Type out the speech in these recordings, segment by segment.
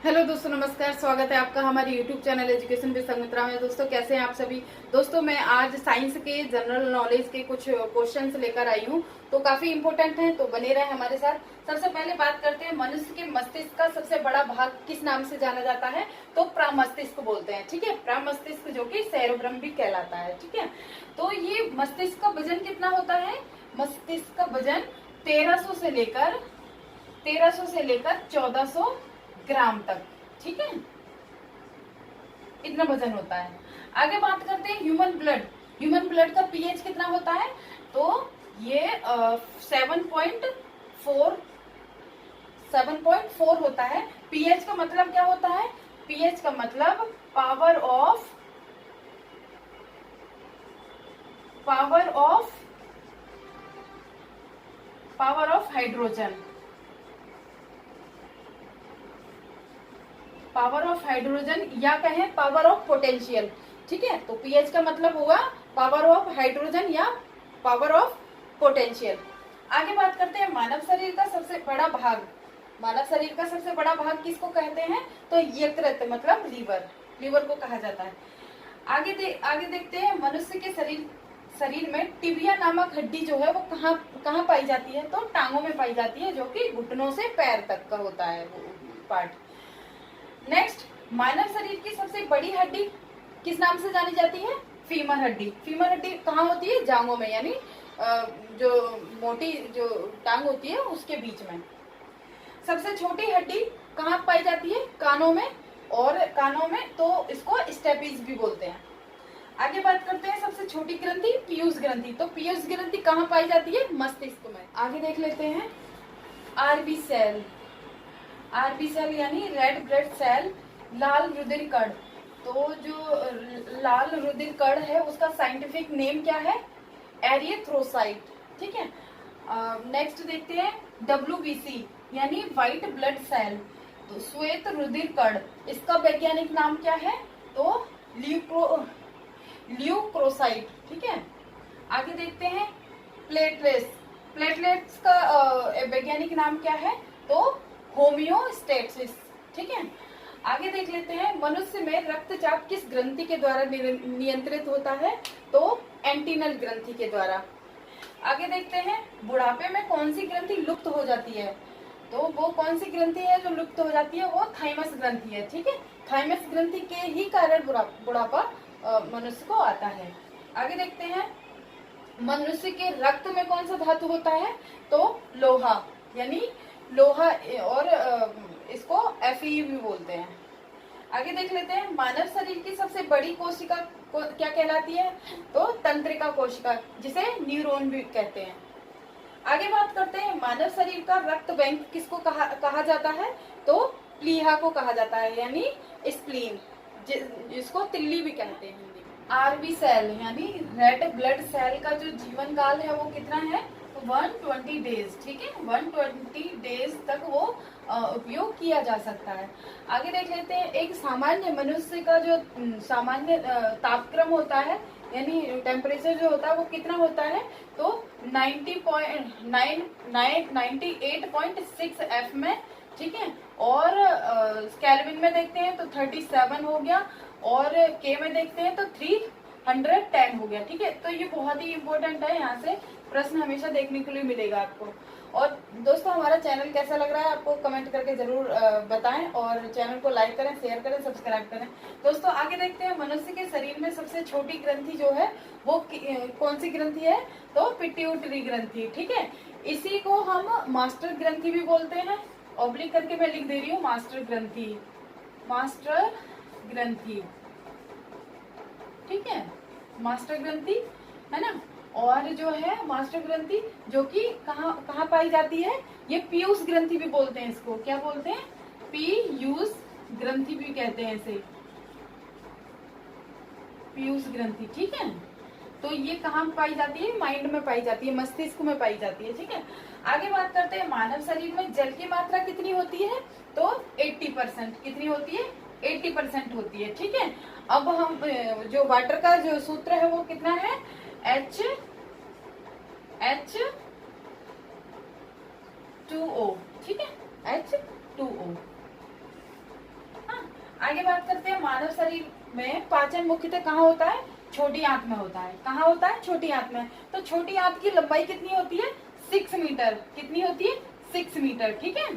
Hello दोस्तों, नमस्कार। स्वागत है आपका हमारे YouTube channel education with Sanghamitra में। दोस्तों, कैसे हैं आप सभी। दोस्तों, मैं आज साइंस के जनरल नॉलेज के कुछ क्वेश्चंस लेकर आई हूं, तो काफी इंपॉर्टेंट हैं, तो बने रहे हमारे साथ। सबसे पहले बात करते हैं, मनुष्य के मस्तिष्क का सबसे बड़ा भाग किस नाम से जाना जाता है। तो प्रामस्तिष्क बोलते हैं। ठीक है, प्रामस्तिष्क, जो कि सेरेब्रम भी कहलाता है। ठीक है, तो ये मस्तिष्क का वजन कितना होता है। मस्तिष्क का वजन 1300 से लेकर 1400 ग्राम तक। ठीक है, इतना वजन होता है। आगे बात करते हैं ह्यूमन ब्लड। ह्यूमन ब्लड का पीएच कितना होता है। तो ये 7.4 होता है। पीएच का मतलब क्या होता है। पीएच का मतलब power of hydrogen. Power of hydrogen या कहें पावर ऑफ पोटेंशियल। ठीक है, तो पीएच का मतलब हुआ पावर ऑफ हाइड्रोजन या पावर ऑफ पोटेंशियल। आगे बात करते हैं मानव शरीर का सबसे बड़ा भाग। मानव शरीर का सबसे बड़ा भाग किसको कहते हैं। तो यकृत मतलब लीवर को कहा जाता है। आगे देखते हैं मनुष्य के शरीर में टिबिया नामक हड्डी जो है वो कहाँ पाई जाती है। तो टांगों में पाई जाती है, जो कि घुटनों से पैर तक का होता है वो पार्ट। नेक्स्ट, मानव शरीर की सबसे बड़ी हड्डी किस नाम से जानी जाती है। फीमर हड्डी। फीमर हड्डी कहाँ होती है। जांघों में, यानी जो मोटी जो टांग होती है उसके बीच में। सबसे छोटी हड्डी कहाँ पाई जाती है। कानों में। और कानों में तो इसको स्टेपीज भी बोलते हैं। आगे बात करते हैं सबसे छोटी ग्रंथि पीयूष ग्रंथि। तो पीयूष ग्रंथि कहाँ पाई जाती है। मस्तिष्क में। आगे देख लेते हैं आरबी सेल। आरबी सेल यानी रेड ब्लड सेल, लाल रुधिर कण। तो जो लाल रुधिर कण है उसका साइंटिफिक नेम क्या है। एरिथ्रोसाइट। ठीक है, नेक्स्ट देखते हैं डब्ल्यूबीसी यानी व्हाइट ब्लड सेल। तो श्वेत रुधिर कण, इसका वैज्ञानिक नाम क्या है। तो ल्यूक्रोसाइट। ठीक है, आगे देखते हैं प्लेटलेट्स। प्लेटलेट्स का वैज्ञानिक नाम क्या है। तो होमियोस्टेसिस। ठीक है, आगे देख लेते हैं मनुष्य में रक्तचाप किस ग्रंथि के द्वारा नियंत्रित होता है। तो एंटीनल ग्रंथि के द्वारा। आगे देखते हैं बुढ़ापे में कौन सी ग्रंथि लुप्त हो जाती है। तो वो कौन सी ग्रंथि है जो लुप्त हो जाती है। वो थाइमस ग्रंथि है। ठीक है, थाइमस ग्रंथि के ही कारण बुढ़ापा मनुष्य को आता है। आगे देखते हैं मनुष्य के रक्त में कौन सा धातु होता है। तो लोहा, यानी लोहा, और इसको Fe भी बोलते हैं। आगे देख लेते हैं मानव शरीर की सबसे बड़ी कोशिका क्या कहलाती है। तो तंत्रिका कोशिका, जिसे न्यूरॉन भी कहते हैं। आगे बात करते हैं मानव शरीर का रक्त बैंक किसको कहा जाता है। तो प्लीहा को कहा जाता है, यानी स्प्लीन, जिसको तिल्ली भी कहते हैं हिंदी में। आरबी सेल यानी रेड ब्लड सेल का जो जीवन काल है वो कितना है। 120 डेज। ठीक है, 120 डेज तक वो उपयोग किया जा सकता है। आगे देख लेते हैं एक सामान्य मनुष्य का जो सामान्य तापक्रम होता है, यानी टेम्परेचर जो होता है वो कितना होता है। तो 98.6 F में। ठीक है, और केल्विन में देखते हैं तो 37 हो गया, और के में देखते हैं तो 310 हो गया। ठीक है, तो ये बहुत ही इंपॉर्टेंट है, यहाँ से प्रश्न हमेशा देखने के लिए मिलेगा आपको। और दोस्तों, हमारा चैनल कैसा लग रहा है आपको कमेंट करके जरूर बताएं, और चैनल को लाइक करें, शेयर करें, सब्सक्राइब करें। दोस्तों, आगे देखते हैं मनुष्य के शरीर में सबसे छोटी ग्रंथि जो है वो कौन सी ग्रंथि है। तो पिट्यूटरी ग्रंथि। ठीक है, इसी को हम मास्टर ग्रंथि भी बोलते हैं। ऑब्लिक करके मैं लिख दे रही हूँ मास्टर ग्रंथि। ठीक है, मास्टर ग्रंथि है ना। और जो है मास्टर ग्रंथि जो कि कहाँ पाई जाती है। ये पीयूष ग्रंथि भी बोलते हैं, इसको क्या बोलते हैं। पीयूष ग्रंथि भी कहते हैं इसे, पीयूष ग्रंथि। ठीक है, तो ये कहाँ पाई जाती है। माइंड में पाई जाती है, मस्तिष्क में पाई जाती है। ठीक है, आगे बात करते हैं मानव शरीर में जल की मात्रा कितनी होती है। तो 80%। कितनी होती है। 80% होती है। ठीक है, अब हम जो वाटर का जो सूत्र है वो कितना है। H2O। ठीक है, H2O। आगे बात करते हैं, मानव शरीर में पाचन मुख्यतः कहाँ होता है? छोटी आंत में होता है। कहाँ होता है? छोटी आंत में। तो छोटी आंत की लंबाई कितनी होती है? 6 मीटर। कितनी होती है? 6 मीटर। ठीक है,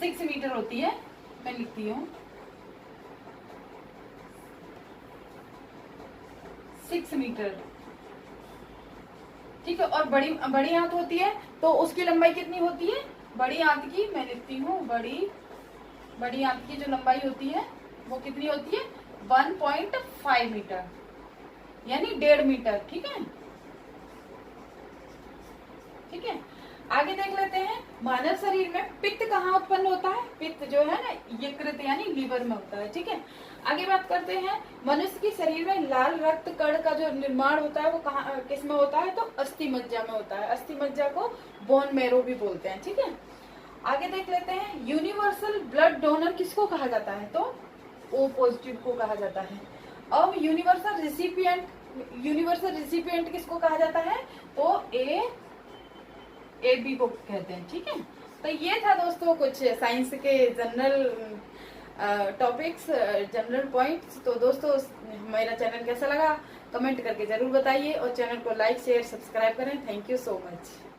6 मीटर होती है। मैं लिखती हूँ 6 मीटर। ठीक है, और बड़ी बड़ी आंत होती है तो उसकी लंबाई कितनी होती है? बड़ी आंत की मैं लिखती हूँ, बड़ी आंत की जो लंबाई होती है वो कितनी होती है? 1.5 मीटर, यानी 1.5 मीटर। ठीक है, ठीक है। आगे देख लेते हैं, मानव शरीर में पित्त कहाँ उत्पन्न होता है? पित्त जो है ना, यकृत यानी लीवर में होता है। ठीक है, आगे बात करते हैं, मनुष्य के शरीर में लाल रक्त कण का जो निर्माण होता है वो कहाँ किस में होता है? तो अस्थि मज्जा में होता है। अस्थि मज्जा को बोन मैरो भी बोलते हैं। ठीक है, आगे देख लेते हैं, यूनिवर्सल ब्लड डोनर किसको कहा जाता है? तो ओ पॉजिटिव को कहा जाता है। अब यूनिवर्सल रिसिपिएंट किसको कहा जाता है? तो ए बी को कहते हैं। ठीक है, तो ये था दोस्तों कुछ साइंस के जनरल टॉपिक्स, जनरल पॉइंट्स। तो दोस्तों मेरा चैनल कैसा लगा कमेंट करके जरूर बताइए, और चैनल को लाइक शेयर सब्सक्राइब करें। Thank you so much.